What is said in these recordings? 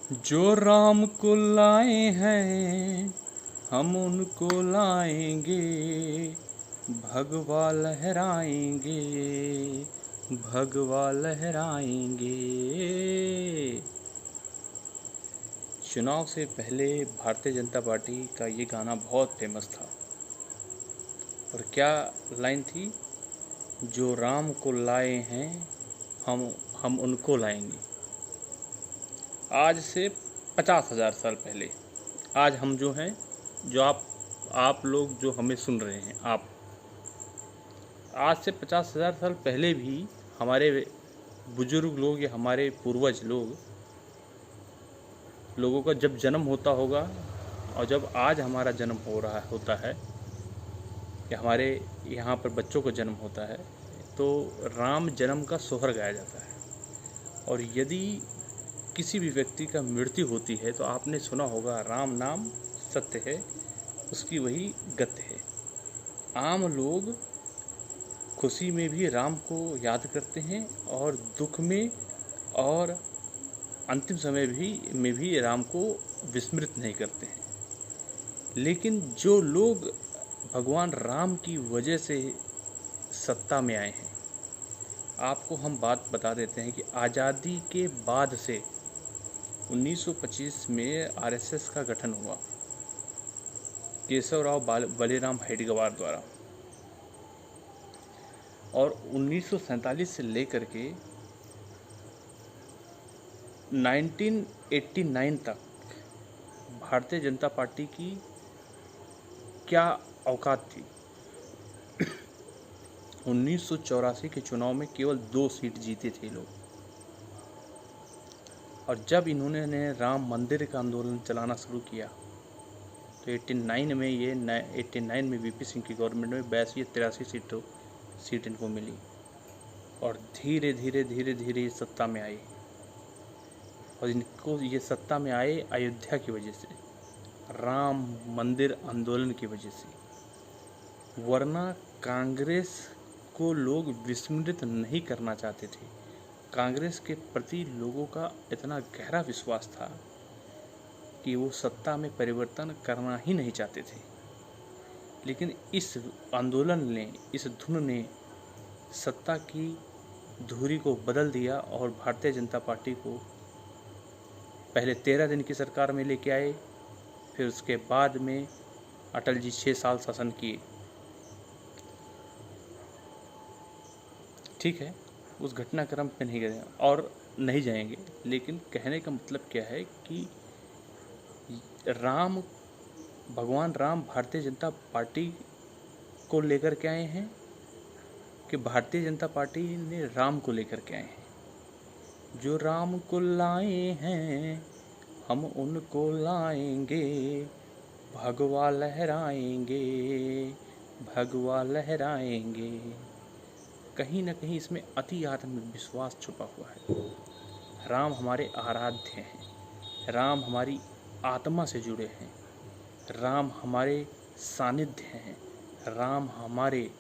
जो राम को लाए हैं हम उनको लाएंगे, भगवा लहराएंगे, भगवा लहराएंगे। चुनाव से पहले भारतीय जनता पार्टी का ये गाना बहुत फेमस था। और क्या लाइन थी? जो राम को लाए हैं हम उनको लाएंगे। आज से 50,000 साल पहले, आज हम जो हैं, जो आप लोग जो हमें सुन रहे हैं, आप आज से 50,000 साल पहले भी हमारे बुजुर्ग लोग या हमारे पूर्वज लोगों का जब जन्म होता होगा और जब आज हमारा जन्म होता है या हमारे यहाँ पर बच्चों का जन्म होता है, तो राम जन्म का सोहर गाया जाता है। और यदि किसी भी व्यक्ति का मृत्यु होती है तो आपने सुना होगा, राम नाम सत्य है, उसकी वही गत्य है। आम लोग खुशी में भी राम को याद करते हैं और दुख में और अंतिम समय में भी राम को विस्मृत नहीं करते हैं। लेकिन जो लोग भगवान राम की वजह से सत्ता में आए हैं, आपको हम बात बता देते हैं कि आज़ादी के बाद से 1925 में आरएसएस का गठन हुआ केशवराव बलीराम हेडगेवार द्वारा, और 1947 से लेकर के 1989 तक भारतीय जनता पार्टी की क्या औकात थी। 1984 के चुनाव में केवल 2 सीट जीते थे लोग, और जब इन्होंने राम मंदिर का आंदोलन चलाना शुरू किया तो 89 में वीपी सिंह की गवर्नमेंट में 82 या 83 सीट इनको मिली, और धीरे धीरे सत्ता में आई। और इनको ये सत्ता में आए अयोध्या की वजह से, राम मंदिर आंदोलन की वजह से। वरना कांग्रेस को लोग विस्मृत नहीं करना चाहते थे। कांग्रेस के प्रति लोगों का इतना गहरा विश्वास था कि वो सत्ता में परिवर्तन करना ही नहीं चाहते थे। लेकिन इस आंदोलन ने, इस धुन ने सत्ता की धुरी को बदल दिया और भारतीय जनता पार्टी को पहले 13 दिन की सरकार में लेके आए, फिर उसके बाद में अटल जी 6 साल शासन किए। ठीक है, उस घटनाक्रम पे नहीं गए और नहीं जाएंगे, लेकिन कहने का मतलब क्या है कि भगवान राम भारतीय जनता पार्टी को लेकर के आए हैं कि भारतीय जनता पार्टी ने राम को लेकर के आए हैं। जो राम को लाए हैं हम उनको लाएंगे, भगवा लहराएंगे, भगवा लहराएंगे। कहीं ना कहीं इसमें अति आत्मविश्वास छुपा हुआ है। राम हमारे आराध्य हैं, राम हमारी आत्मा से जुड़े हैं, राम हमारे सानिध्य हैं, राम हमारे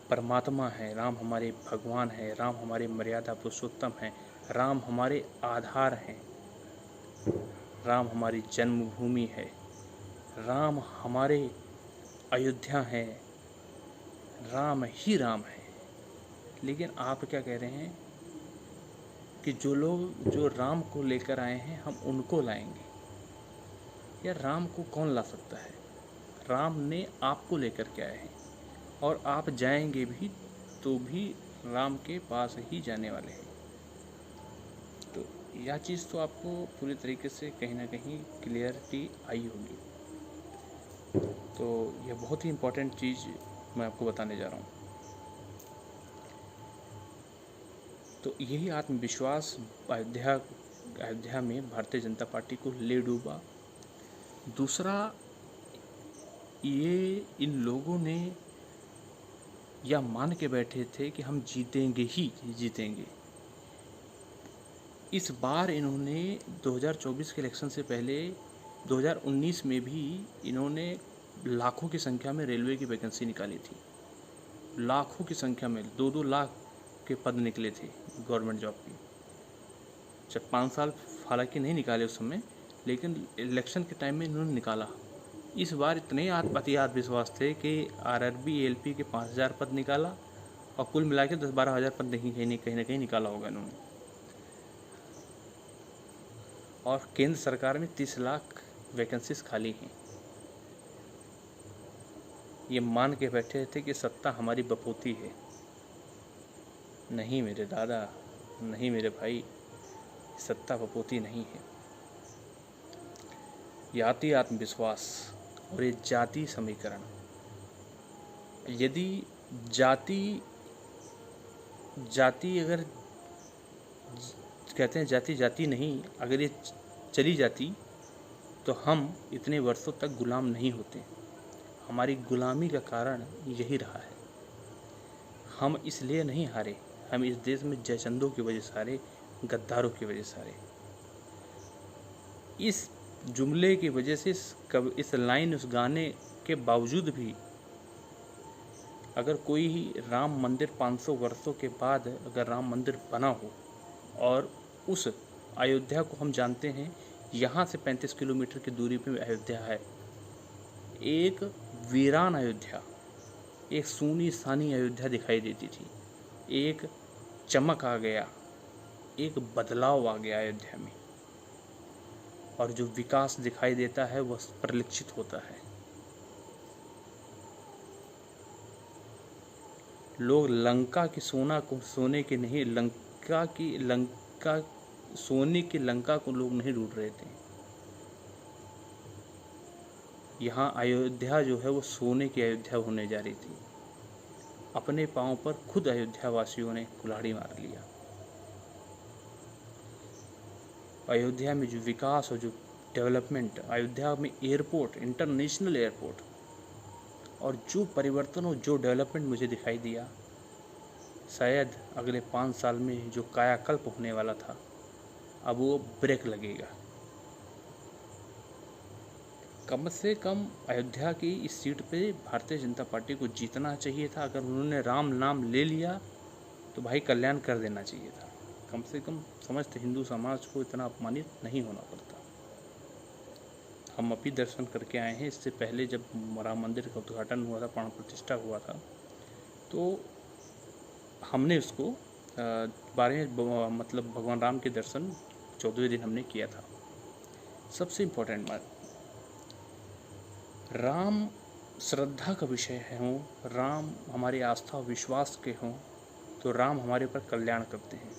परमात्मा हैं, राम हमारे भगवान हैं, राम हमारे मर्यादा पुरुषोत्तम हैं, राम हमारे आधार हैं, राम हमारी जन्मभूमि है, राम हमारे अयोध्या है, राम ही राम है। लेकिन आप क्या कह रहे हैं कि जो लोग जो राम को लेकर आए हैं हम उनको लाएंगे। यार, राम को कौन ला सकता है? राम ने आपको लेकर के आए हैं, और आप जाएंगे भी तो भी राम के पास ही जाने वाले हैं। तो यह चीज़ तो आपको पूरी तरीके से कहीं ना कहीं क्लियरिटी आई होगी। तो यह बहुत ही इम्पोर्टेंट चीज़ मैं आपको बताने जा रहा हूँ। तो यही आत्मविश्वास अयोध्या में भारतीय जनता पार्टी को ले डूबा। दूसरा, ये इन लोगों ने या मान के बैठे थे कि हम जीतेंगे ही जीतेंगे। इस बार इन्होंने 2024 के इलेक्शन से पहले 2019 में भी इन्होंने लाखों की संख्या में रेलवे की वैकेंसी निकाली थी। लाखों की संख्या में 2-2 लाख के पद निकले थे गवर्नमेंट जॉब की। जब 5 साल हालांकि नहीं निकाले उस समय, लेकिन इलेक्शन के टाइम में इन्होंने निकाला। इस बार इतने अति आत्मविश्वास थे कि आरआरबी एएलपी के 5000 पद निकाला और कुल मिला के 10-12 हज़ार पद कहीं ना कहीं निकाला होगा इन्होंने। और केंद्र सरकार में 30 लाख वैकेंसीज खाली हैं। ये मान के बैठे थे कि सत्ता हमारी बपोती है। नहीं मेरे दादा, नहीं मेरे भाई, सत्ता बपोती नहीं है। जाति आत्मविश्वास और ये जाति समीकरण, यदि जाति अगर कहते हैं जाति नहीं, अगर ये चली जाती तो हम इतने वर्षों तक गुलाम नहीं होते। हमारी गुलामी का कारण यही रहा है। हम इसलिए नहीं हारे, हम इस देश में जयचंदों की वजह से हारे, गद्दारों की वजह से हारे। इस जुमले की वजह से, इस लाइन, उस गाने के बावजूद भी अगर कोई राम मंदिर 500 वर्षों के बाद अगर राम मंदिर बना हो, और उस अयोध्या को हम जानते हैं यहाँ से 35 किलोमीटर की दूरी पे अयोध्या है, एक वीरान अयोध्या, एक सूनी सानी अयोध्या दिखाई देती थी। एक चमक आ गया, एक बदलाव आ गया अयोध्या में, और जो विकास दिखाई देता है वह परिलक्षित होता है। लोग लंका की सोने की नहीं, सोने की लंका को लोग नहीं ढूंढ रहे थे। यहाँ अयोध्या जो है वो सोने की अयोध्या होने जा रही थी। अपने पांव पर खुद अयोध्या वासियों ने कुल्हाड़ी मार लिया। अयोध्या में जो विकास और जो डेवलपमेंट, अयोध्या में एयरपोर्ट, इंटरनेशनल एयरपोर्ट, और जो परिवर्तन और जो डेवलपमेंट मुझे दिखाई दिया, शायद अगले 5 साल में जो कायाकल्प होने वाला था, अब वो ब्रेक लगेगा। कम से कम अयोध्या की इस सीट पे भारतीय जनता पार्टी को जीतना चाहिए था। अगर उन्होंने राम नाम ले लिया तो भाई कल्याण कर देना चाहिए था। कम से कम समस्त हिंदू समाज को इतना अपमानित नहीं होना पड़ता। हम अभी दर्शन करके आए हैं। इससे पहले जब राम मंदिर का उद्घाटन हुआ था, प्राण प्रतिष्ठा हुआ था, तो हमने उसको 12वें मतलब भगवान राम के दर्शन 14वें दिन हमने किया था। सबसे इम्पोर्टेंट बात, राम श्रद्धा का विषय हो, राम हमारी आस्था और विश्वास के हों, तो राम हमारे ऊपर कल्याण करते हैं।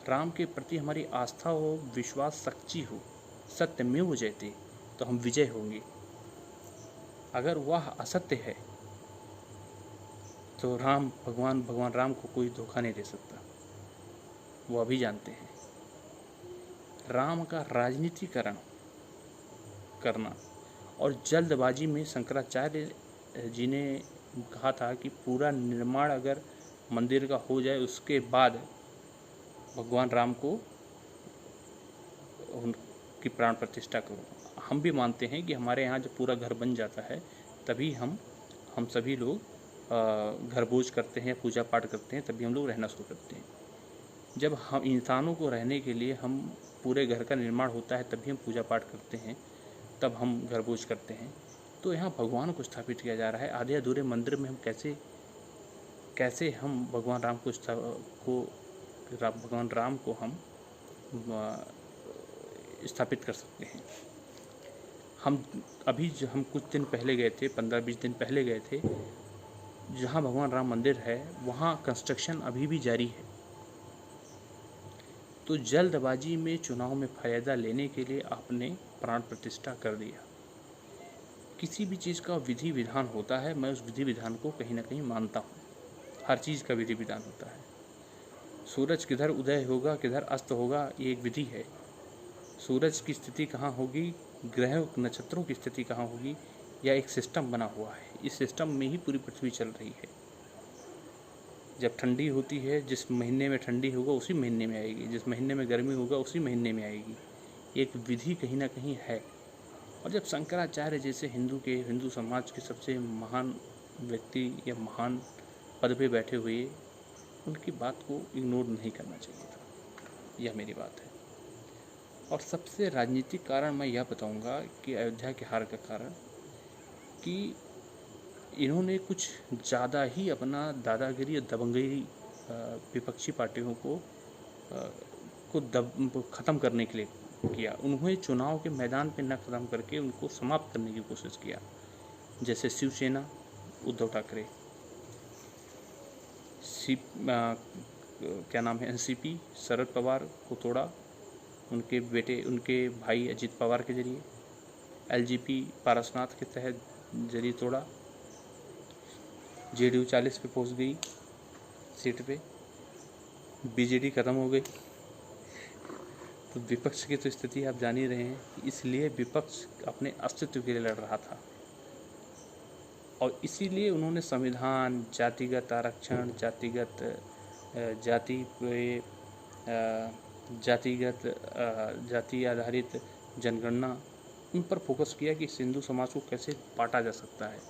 राम के प्रति हमारी आस्था हो, विश्वास सच्ची हो, सत्यमेव जयते, तो हम विजय होंगे। अगर वह असत्य है तो भगवान राम को कोई धोखा नहीं दे सकता, वो अभी जानते हैं। राम का राजनीतिकरण करना और जल्दबाजी में, शंकराचार्य जी ने कहा था कि पूरा निर्माण अगर मंदिर का हो जाए उसके बाद भगवान राम को उनकी प्राण प्रतिष्ठा करो। हम भी मानते हैं कि हमारे यहाँ जब पूरा घर बन जाता है तभी हम सभी लोग घर भोज करते हैं, पूजा पाठ करते हैं, तभी हम लोग रहना शुरू करते हैं। जब हम इंसानों को रहने के लिए हम पूरे घर का निर्माण होता है तभी हम पूजा पाठ करते हैं, तब हम घर भोज करते हैं। तो यहाँ भगवान को स्थापित किया जा रहा है। आधे अधूरे मंदिर में हम कैसे हम भगवान राम को हम स्थापित कर सकते हैं। हम कुछ दिन पहले गए थे, 15-20 दिन पहले गए थे, जहाँ भगवान राम मंदिर है वहाँ कंस्ट्रक्शन अभी भी जारी है। तो जल्दबाजी में चुनाव में फायदा लेने के लिए आपने प्राण प्रतिष्ठा कर दिया। किसी भी चीज़ का विधि विधान होता है, मैं उस विधि विधान को कहीं ना कहीं मानता हूँ। हर चीज़ का विधि विधान होता है। सूरज किधर उदय होगा, किधर अस्त होगा, ये एक विधि है। सूरज की स्थिति कहाँ होगी, ग्रहों नक्षत्रों की स्थिति कहाँ होगी, या एक सिस्टम बना हुआ है। इस सिस्टम में ही पूरी पृथ्वी चल रही है। जब ठंडी होती है, जिस महीने में ठंडी होगा उसी महीने में आएगी, जिस महीने में गर्मी होगा उसी महीने में आएगी। एक विधि कहीं ना कहीं है। और जब शंकराचार्य जैसे हिंदू समाज के सबसे महान व्यक्ति या महान पद पे बैठे हुए, उनकी बात को इग्नोर नहीं करना चाहिए था। यह मेरी बात है। और सबसे राजनीतिक कारण मैं यह बताऊंगा कि अयोध्या के हार का कारण कि इन्होंने कुछ ज़्यादा ही अपना दादागिरी और दबंगई विपक्षी पार्टियों को ख़त्म करने के लिए किया। उन्होंने चुनाव के मैदान पे न ख़त्म करके उनको समाप्त करने की कोशिश किया। जैसे शिवसेना उद्धव ठाकरे, क्या नाम है, एनसीपी शरद पवार को तोड़ा, उनके भाई अजित पवार के जरिए। एलजेपी पारसनाथ के तहत जरिए तोड़ा। जेडीयू 40 पे पहुंच गई सीट पे। बीजेडी ख़त्म हो गई। तो विपक्ष की तो स्थिति आप जान ही रहे हैं। इसलिए विपक्ष अपने अस्तित्व के लिए लड़ रहा था और इसीलिए उन्होंने संविधान, जातिगत आरक्षण, जाति आधारित जनगणना, उन पर फोकस किया कि हिंदू समाज को कैसे बांटा जा सकता है,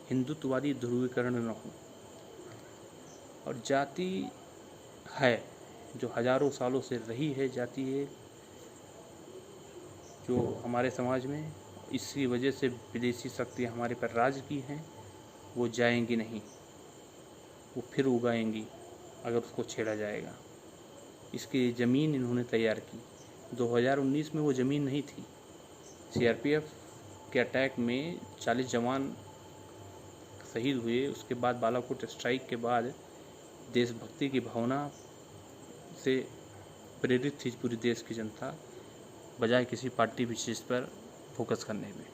हिंदुत्ववादी ध्रुवीकरण न हो। और जाति है जो हजारों सालों से रही है, जाति है जो हमारे समाज में, इसी वजह से विदेशी शक्तियाँ हमारे पर राज की हैं। वो जाएंगी नहीं, वो फिर उगाएंगी अगर उसको छेड़ा जाएगा। इसकी ज़मीन इन्होंने तैयार की। 2019 में वो ज़मीन नहीं थी। सीआरपीएफ के अटैक में 40 जवान शहीद हुए। उसके बाद बालाकोट स्ट्राइक के बाद देशभक्ति की भावना से प्रेरित थी पूरी देश की जनता, बजाय किसी पार्टी विशेष पर फोकस करने में।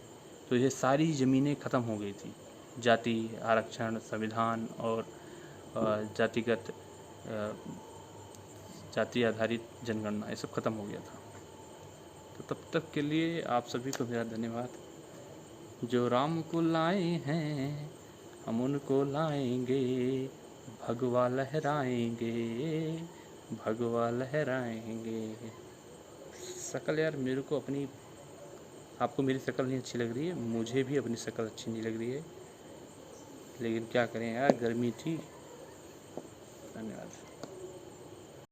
तो ये सारी ज़मीनें ख़त्म हो गई थी। जाति आरक्षण, संविधान और जाति आधारित जनगणना, ये सब खत्म हो गया था। तो तब तक के लिए आप सभी को मेरा धन्यवाद। जो राम को लाए हैं हम उनको लाएंगे, भगवा लहराएंगे, भगवा लहराएंगे। शक्ल यार मेरे को अपनी, आपको मेरी शक्ल नहीं अच्छी लग रही है, मुझे भी अपनी शक्ल अच्छी नहीं लग रही है, लेकिन क्या करें यार, गर्मी थी। धन्यवाद।